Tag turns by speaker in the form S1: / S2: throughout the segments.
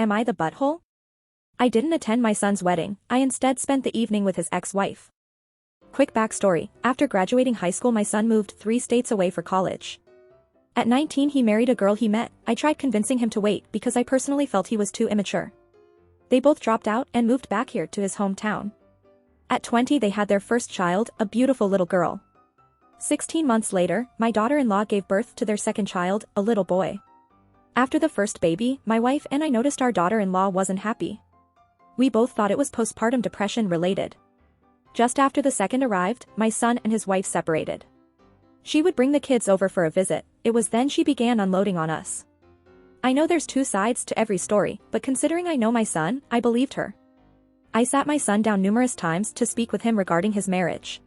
S1: Am I the butthole? I didn't attend my son's wedding, I instead spent the evening with his ex-wife. Quick backstory, after graduating high school my son moved 3 states away for college. At 19 he married a girl he met. I tried convincing him to wait because I personally felt he was too immature. They both dropped out and moved back here to his hometown. At 20 they had their first child, a beautiful little girl. 16 months later, my daughter-in-law gave birth to their second child, a little boy. After the first baby, my wife and I noticed our daughter-in-law wasn't happy. We both thought it was postpartum depression related. Just after the second arrived, my son and his wife separated. She would bring the kids over for a visit. It was then she began unloading on us. I know there's 2 sides to every story, but considering I know my son, I believed her. I sat my son down numerous times to speak with him regarding his marriage.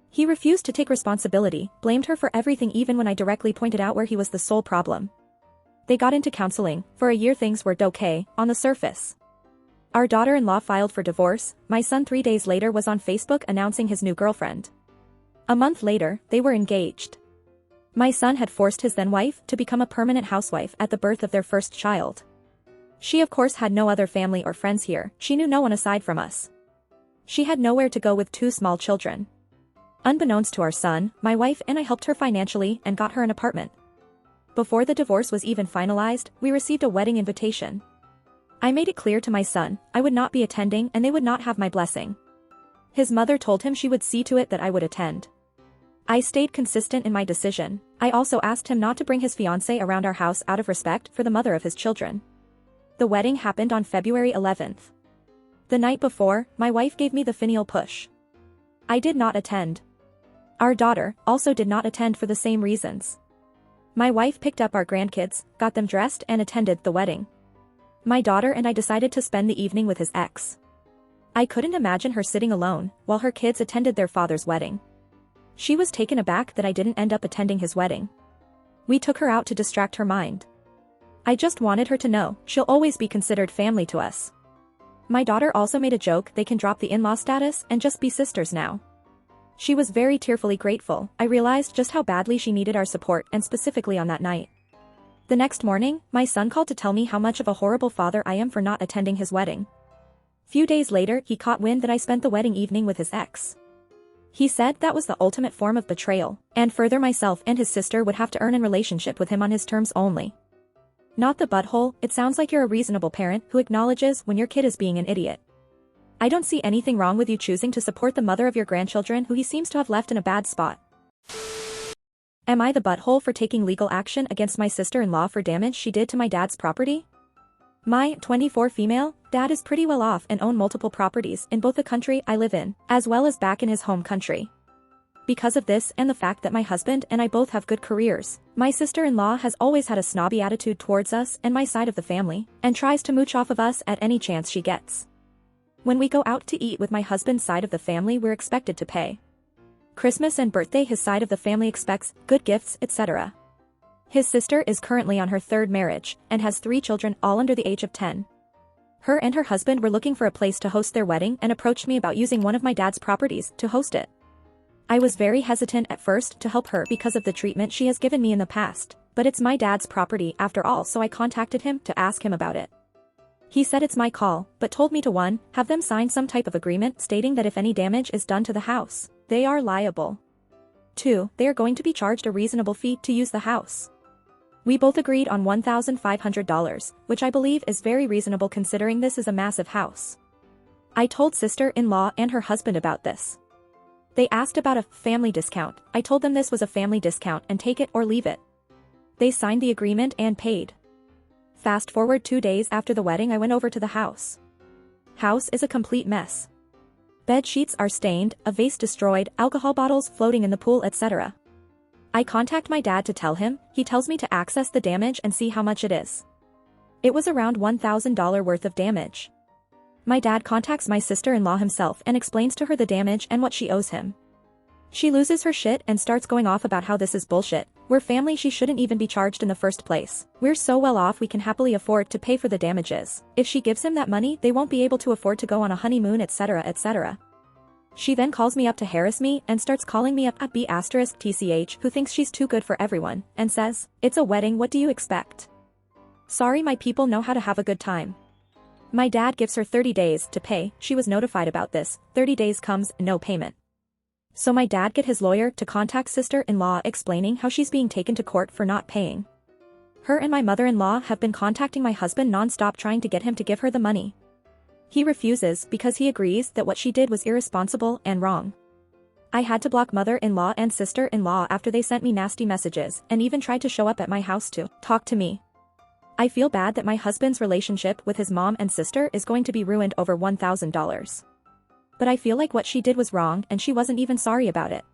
S1: He refused to take responsibility, blamed her for everything even when I directly pointed out where he was the sole problem. They got into counseling. For a year things were okay, on the surface. Our daughter-in-law filed for divorce. My son 3 days later was on Facebook announcing his new girlfriend. A month later, they were engaged. My son had forced his then-wife to become a permanent housewife at the birth of their first child. She of course had no other family or friends here, she knew no one aside from us. She had nowhere to go with 2 small children. Unbeknownst to our son, my wife and I helped her financially and got her an apartment. Before the divorce was even finalized, we received a wedding invitation. I made it clear to my son, I would not be attending and they would not have my blessing. His mother told him she would see to it that I would attend. I stayed consistent in my decision. I also asked him not to bring his fiancée around our house out of respect for the mother of his children. The wedding happened on February 11th. The night before, my wife gave me the finial push. I did not attend. Our daughter also did not attend for the same reasons. My wife picked up our grandkids, got them dressed and attended the wedding. My daughter and I decided to spend the evening with his ex. I couldn't imagine her sitting alone while her kids attended their father's wedding. She was taken aback that I didn't end up attending his wedding. We took her out to distract her mind. I just wanted her to know she'll always be considered family to us. My daughter also made a joke they can drop the in-law status and just be sisters now. She was very tearfully grateful. I realized just how badly she needed our support and specifically on that night. The next morning, my son called to tell me how much of a horrible father I am for not attending his wedding. Few days later he caught wind that I spent the wedding evening with his ex. He said that was the ultimate form of betrayal, and further myself and his sister would have to earn a relationship with him on his terms only. Not the butthole, it sounds like you're a reasonable parent who acknowledges when your kid is being an idiot. I don't see anything wrong with you choosing to support the mother of your grandchildren who he seems to have left in a bad spot. Am I the butthole for taking legal action against my sister-in-law for damage she did to my dad's property? My 24 female dad is pretty well off and own multiple properties in both the country I live in, as well as back in his home country. Because of this and the fact that my husband and I both have good careers, my sister-in-law has always had a snobby attitude towards us and my side of the family, and tries to mooch off of us at any chance she gets. When we go out to eat with my husband's side of the family we're expected to pay. Christmas and birthday his side of the family expects good gifts, etc. His sister is currently on her 3rd marriage, and has 3 children all under the age of 10. Her and her husband were looking for a place to host their wedding and approached me about using one of my dad's properties to host it. I was very hesitant at first to help her because of the treatment she has given me in the past, but it's my dad's property after all, so I contacted him to ask him about it. He said it's my call, but told me to 1, have them sign some type of agreement stating that if any damage is done to the house, they are liable. 2, they are going to be charged a reasonable fee to use the house. We both agreed on $1,500, which I believe is very reasonable considering this is a massive house. I told sister-in-law and her husband about this. They asked about a family discount. I told them this was a family discount and take it or leave it. They signed the agreement and paid. Fast forward 2 days after the wedding I went over to the house. House is a complete mess. Bed sheets are stained, a vase destroyed, alcohol bottles floating in the pool, etc. I contact my dad to tell him, he tells me to access the damage and see how much it is. It was around $1,000 worth of damage. My dad contacts my sister-in-law himself and explains to her the damage and what she owes him. She loses her shit and starts going off about how this is bullshit. We're family, she shouldn't even be charged in the first place. We're so well off we can happily afford to pay for the damages. If she gives him that money they won't be able to afford to go on a honeymoon, etc, etc. She then calls me up to harass me and starts calling me a B*TCH who thinks she's too good for everyone, and says, "It's a wedding, what do you expect? Sorry, my people know how to have a good time. My dad gives her 30 days to pay. She was notified about this. 30 days comes, no payment. So my dad get his lawyer to contact sister-in-law explaining how she's being taken to court for not paying. Her and my mother-in-law have been contacting my husband non-stop trying to get him to give her the money. He refuses because he agrees that what she did was irresponsible and wrong. I had to block mother-in-law and sister-in-law after they sent me nasty messages and even tried to show up at my house to talk to me. I feel bad that my husband's relationship with his mom and sister is going to be ruined over $1,000. But I feel like what she did was wrong and she wasn't even sorry about it.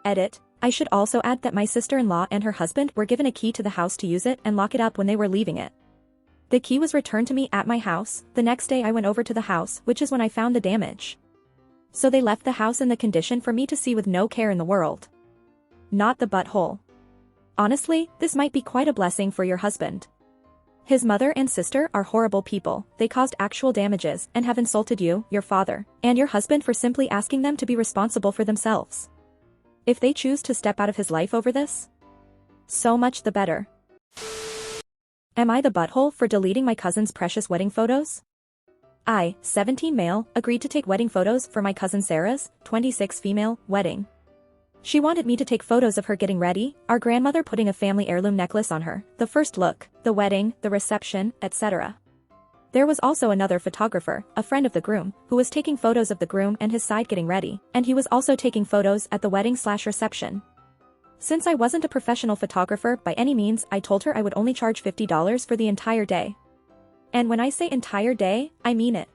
S1: Edit. I should also add that my sister-in-law and her husband were given a key to the house to use it and lock it up when they were leaving it. The key was returned to me at my house. The next day I went over to the house, which is when I found the damage. So they left the house in the condition for me to see with no care in the world. Not the butthole. Honestly, this might be quite a blessing for your husband. His mother and sister are horrible people. They caused actual damages and have insulted you, your father, and your husband for simply asking them to be responsible for themselves. If they choose to step out of his life over this, so much the better. Am I the butthole for deleting my cousin's precious wedding photos? I, 17 male, agreed to take wedding photos for my cousin Sarah's, 26 female, wedding. She wanted me to take photos of her getting ready, our grandmother putting a family heirloom necklace on her, the first look, the wedding, the reception, etc. There was also another photographer, a friend of the groom, who was taking photos of the groom and his side getting ready, and he was also taking photos at the wedding/reception. Since I wasn't a professional photographer by any means, I told her I would only charge $50 for the entire day. And when I say entire day, I mean it.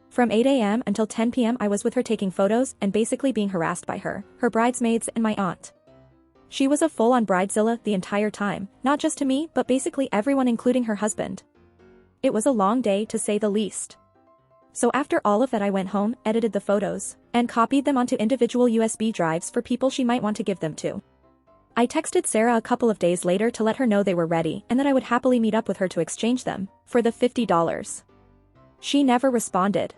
S1: From 8 a.m. until 10 p.m. I was with her taking photos and basically being harassed by her, her bridesmaids and my aunt. She was a full-on bridezilla the entire time, not just to me but basically everyone including her husband. It was a long day to say the least. So after all of that I went home, edited the photos, and copied them onto individual USB drives for people she might want to give them to. I texted Sarah a couple of days later to let her know they were ready and that I would happily meet up with her to exchange them for the $50. She never responded.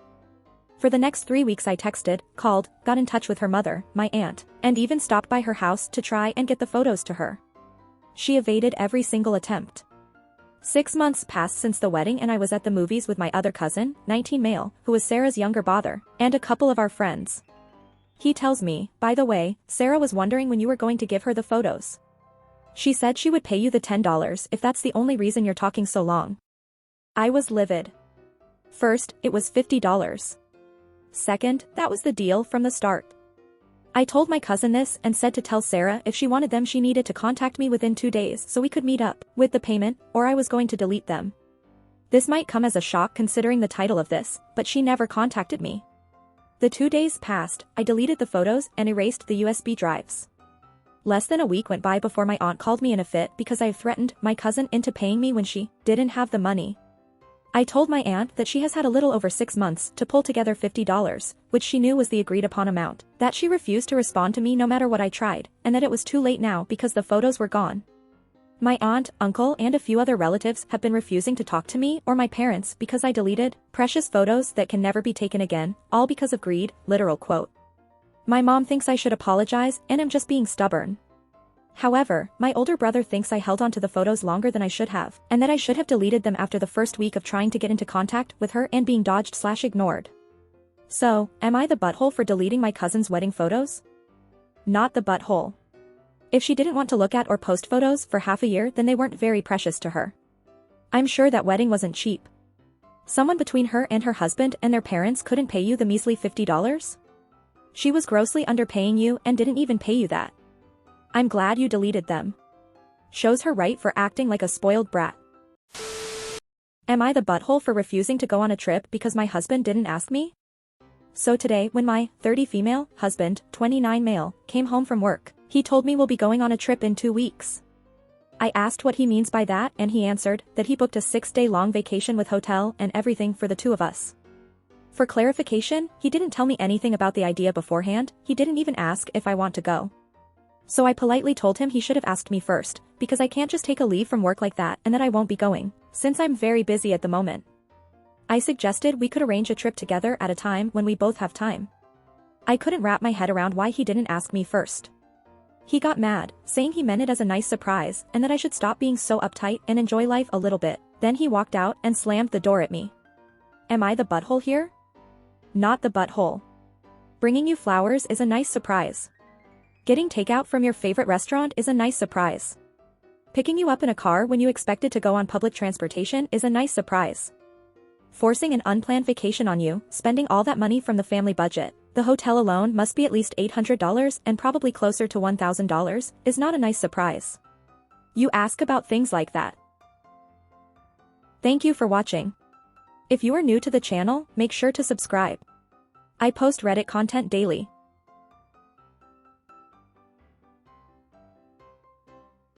S1: For the next 3 weeks I texted, called, got in touch with her mother, my aunt, and even stopped by her house to try and get the photos to her. She evaded every single attempt. 6 months passed since the wedding and I was at the movies with my other cousin, 19 male, who was Sarah's younger brother, and a couple of our friends. He tells me, by the way, Sarah was wondering when you were going to give her the photos. She said she would pay you the $10 if that's the only reason you're talking so long. I was livid. First, it was $50. Second, that was the deal from the start. I told my cousin this and said to tell Sarah if she wanted them she needed to contact me within 2 days so we could meet up with the payment, or I was going to delete them. This might come as a shock considering the title of this, but she never contacted me. The 2 days passed, I deleted the photos and erased the USB drives. Less than a week went by before my aunt called me in a fit because I threatened my cousin into paying me when she didn't have the money. I told my aunt that she has had a little over 6 months to pull together $50, which she knew was the agreed upon amount, that she refused to respond to me no matter what I tried, and that it was too late now because the photos were gone. My aunt, uncle and a few other relatives have been refusing to talk to me or my parents because I deleted precious photos that can never be taken again, all because of greed, literal quote. My mom thinks I should apologize and am just being stubborn. However, my older brother thinks I held on to the photos longer than I should have, and that I should have deleted them after the first week of trying to get into contact with her and being dodged/ignored. So, am I the butthole for deleting my cousin's wedding photos? Not the butthole. If she didn't want to look at or post photos for half a year, then they weren't very precious to her. I'm sure that wedding wasn't cheap. Someone between her and her husband and their parents couldn't pay you the measly $50? She was grossly underpaying you and didn't even pay you that. I'm glad you deleted them. Shows her right for acting like a spoiled brat. Am I the butthole for refusing to go on a trip because my husband didn't ask me? So today, when my 30 female husband, 29 male, came home from work, he told me we'll be going on a trip in 2 weeks. I asked what he means by that and he answered that he booked a 6-day-long vacation with hotel and everything for the two of us. For clarification, he didn't tell me anything about the idea beforehand, he didn't even ask if I want to go. So I politely told him he should have asked me first, because I can't just take a leave from work like that and that I won't be going, since I'm very busy at the moment. I suggested we could arrange a trip together at a time when we both have time. I couldn't wrap my head around why he didn't ask me first. He got mad, saying he meant it as a nice surprise and that I should stop being so uptight and enjoy life a little bit. Then he walked out and slammed the door at me. Am I the butthole here? Not the butthole. Bringing you flowers is a nice surprise. Getting takeout from your favorite restaurant is a nice surprise. Picking you up in a car when you expected to go on public transportation is a nice surprise. Forcing an unplanned vacation on you, spending all that money from the family budget, the hotel alone must be at least $800 and probably closer to $1,000, is not a nice surprise. You ask about things like that. Thank you for watching. If you are new to the channel, make sure to subscribe. I post Reddit content daily.